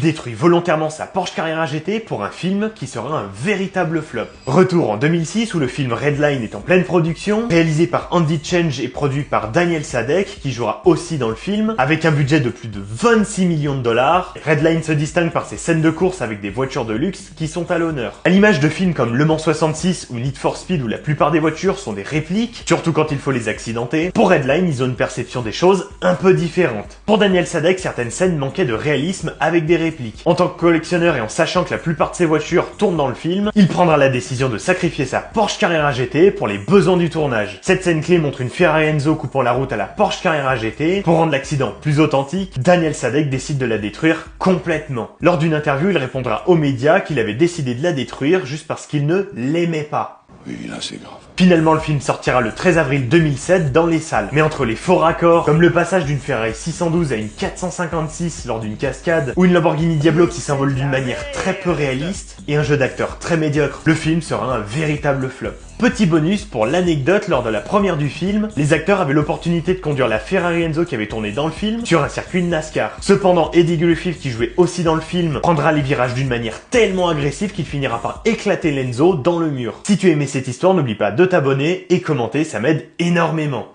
détruit volontairement sa Porsche Carrera GT pour un film qui sera un véritable flop. Retour en 2006 où le film Redline est en pleine production, réalisé par Andy Change et produit par Daniel Sadek qui jouera aussi dans le film, avec un budget de plus de 26 millions de dollars. Redline se distingue par ses scènes de course avec des voitures de luxe qui sont à l'honneur. À l'image de films comme Le Mans 66 ou Need for Speed où la plupart des voitures sont des répliques, surtout quand il faut les accidenter, pour Redline ils ont une perception des choses un peu différente. Pour Daniel Sadek, certaines scènes manquaient de réalisme avec des répliques. En tant que collectionneur et en sachant que la plupart de ses voitures tournent dans le film, il prendra la décision de sacrifier sa Porsche Carrera GT pour les besoins du tournage. Cette scène clé montre une Ferrari Enzo coupant la route à la Porsche Carrera GT. Pour rendre l'accident plus authentique, Daniel Sadek décide de la détruire complètement. Lors d'une interview, il répondra aux médias qu'il avait décidé de la détruire juste parce qu'il ne l'aimait pas. Oui, là c'est grave. Finalement, le film sortira le 13 avril 2007 dans les salles. Mais entre les faux raccords, comme le passage d'une Ferrari 612 à une 456 lors d'une cascade, ou une Lamborghini Diablo qui s'envole d'une manière très peu réaliste, et un jeu d'acteur très médiocre, le film sera un véritable flop. Petit bonus pour l'anecdote, lors de la première du film, les acteurs avaient l'opportunité de conduire la Ferrari Enzo qui avait tourné dans le film sur un circuit de NASCAR. Cependant, Eddie Griffith, qui jouait aussi dans le film, prendra les virages d'une manière tellement agressive qu'il finira par éclater l'Enzo dans le mur. Si tu aimais cette histoire, n'oublie pas de t'abonner et commenter, ça m'aide énormément.